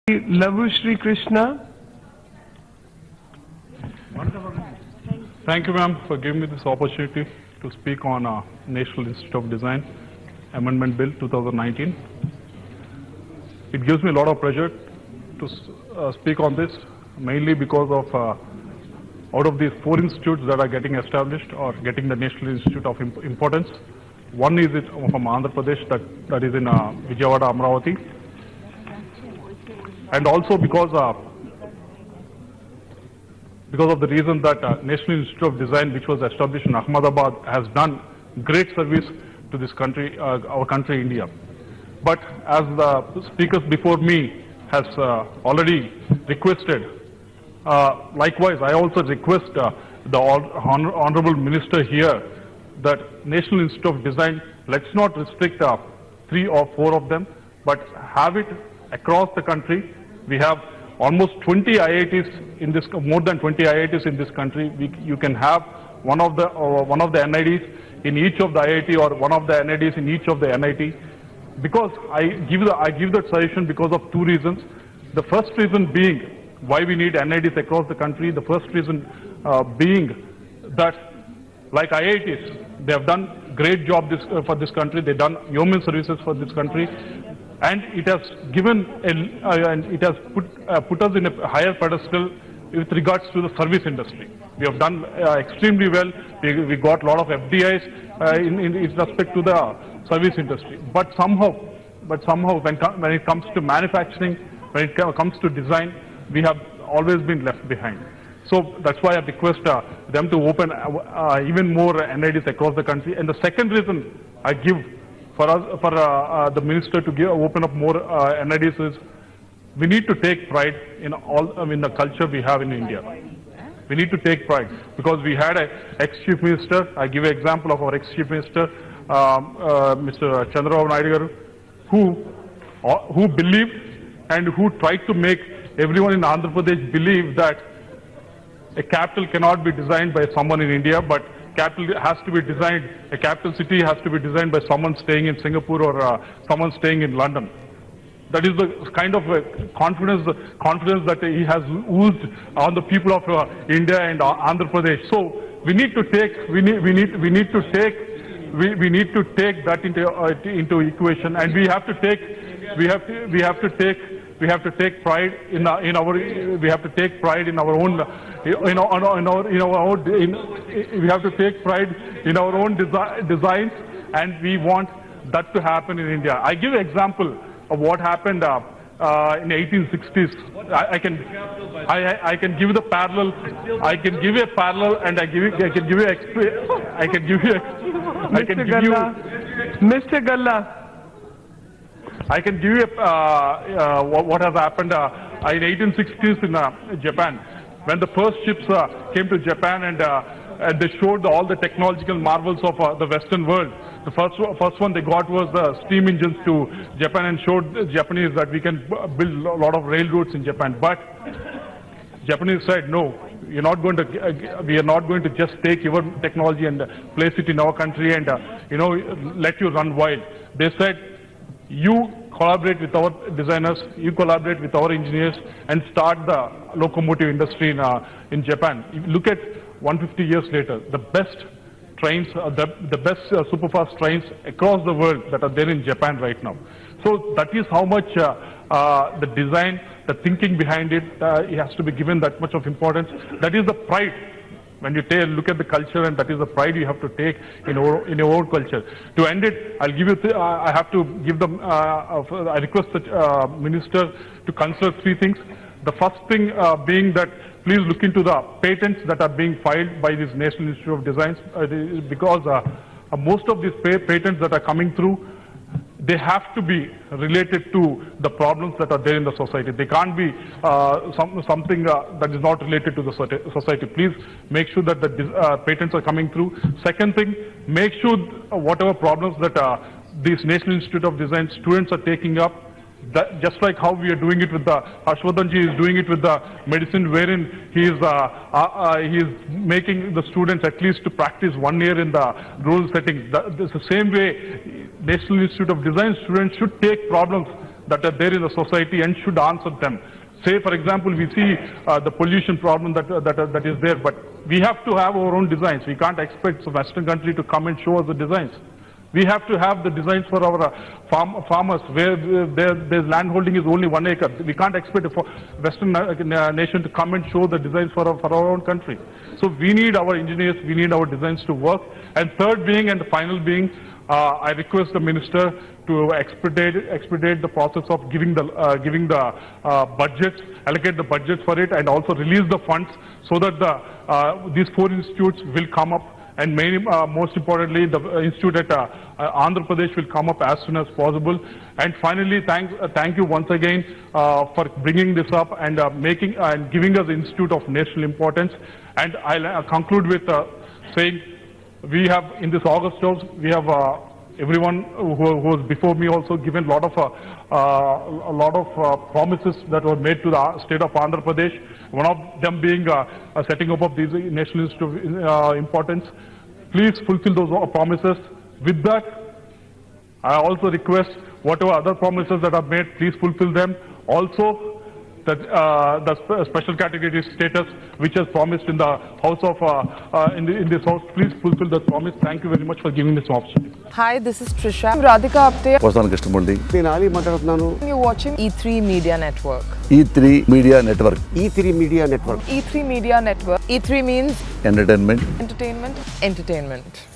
Lavu Shri Krishna. Thank you, ma'am, for giving me this opportunity to speak on National Institute of Design Amendment Bill 2019. It gives me a lot of pleasure to speak on this, mainly because of out of these 4 institutes that are getting established or getting the National Institute of Importance, one is from Andhra Pradesh, that is in Vijayawada, Amravati, and also because of the reason that National Institute of Design, which was established in Ahmedabad, has done great service to this country, our country, India. But as the speakers before me has already requested, likewise, I also request the Honorable Minister here that National Institute of Design, let's not restrict 3 or 4 of them, but have it across the country. We have almost 20 IITs in this, more than 20 IITs in this country. You can have one of the NIDs in each of the IIT or one of the NIDs in each of the NIT. Because I give that suggestion because of 2 reasons. The first reason being why we need NIDs across the country. The first reason being that, like IITs, they have done great job for this country. They've done yeoman services for this country, and it has given and it has put us in a higher pedestal with regards to the service industry. We have done extremely well. We got a lot of FDIs in respect to the service industry. But somehow, when it comes to manufacturing, when it comes to design, we have always been left behind. So that's why I request them to open even more NIDs across the country. And the second reason I give for the minister to open up more NIDs is we need to take pride in the culture we have in India. We need to take pride because we had an ex-chief minister. I give an example of our ex-chief minister, Mr. Chandrababu, who believed and who tried to make everyone in Andhra Pradesh believe that a capital cannot be designed by someone in India, but capital has to be designed, a capital city has to be designed by someone staying in Singapore or someone staying in London. That is the kind of confidence that he has oozed on the people of India and Andhra Pradesh. So we need to take that into equation, and we have to take pride in our own designs, and we want that to happen in India. I give an example of what happened in 1860s. I can give the parallel. I can give you a parallel, and I can give you Mr. Galla. I can give you what has happened in 1860s in Japan, when the first ships came to Japan and they showed all the technological marvels of the Western world. The first one they got was steam engines to Japan and showed the Japanese that we can build a lot of railroads in Japan. But Japanese said, no, we are not going to just take your technology and place it in our country and let you run wild. They said, you collaborate with our designers, you collaborate with our engineers, and start the locomotive industry in Japan. If you look at 150 years later, the best trains, the best superfast trains across the world that are there in Japan right now. So that is how much the design, the thinking behind it, it has to be given that much of importance. That is the pride. When you look at the culture, and that is the pride you have to take in your own culture. To end it, I'll give you. I have to give them. I request the minister to consider 3 things. The first thing being that please look into the patents that are being filed by this National Institute of Designs, because most of these patents that are coming through, they have to be related to the problems that are there in the society. They can't be something that is not related to the society. Please make sure that the patents are coming through. Second thing, make sure whatever problems that this National Institute of Design students are taking up, that just like how we are doing it with the Harshvardhanji is doing it with the medicine, wherein he is making the students at least to practice 1 year in the rural setting. It's the same way National Institute of Design students should take problems that are there in the society and should answer them. Say, for example, we see the pollution problem that is there, but we have to have our own designs. We can't expect a Western country to come and show us the designs. We have to have the designs for our farmers where their land holding is only 1 acre. We can't expect a Western nation to come and show the designs for our own country. So we need our engineers, we need our designs to work. And third being and the final being, I request the minister to expedite the process of giving the budgets, allocate the budgets for it, and also release the funds so that these 4 institutes will come up. And most importantly, the institute at Andhra Pradesh will come up as soon as possible. And finally, thank you once again for bringing this up and giving us the institute of national importance. And I'll conclude with saying we have in this August House, we have everyone who was before me also given a lot of promises that were made to the state of Andhra Pradesh. One of them being setting up of these national institute of importance. Please fulfill those promises. With that, I also request whatever other promises that are made, please fulfill them. Also, the special category status which is promised in the House of in this House, please fulfill that promise. Thank you very much for giving this opportunity. Hi, this is Trisha. I'm Radhika Apte. వస్తాను కృష్ణమూర్తి. నేను ఆలీ మాట్లాడుతున్నాను. You're watching E3 Media Network. E3 Media Network. E3 Media Network. E3 Media Network. E3 means Entertainment. entertainment.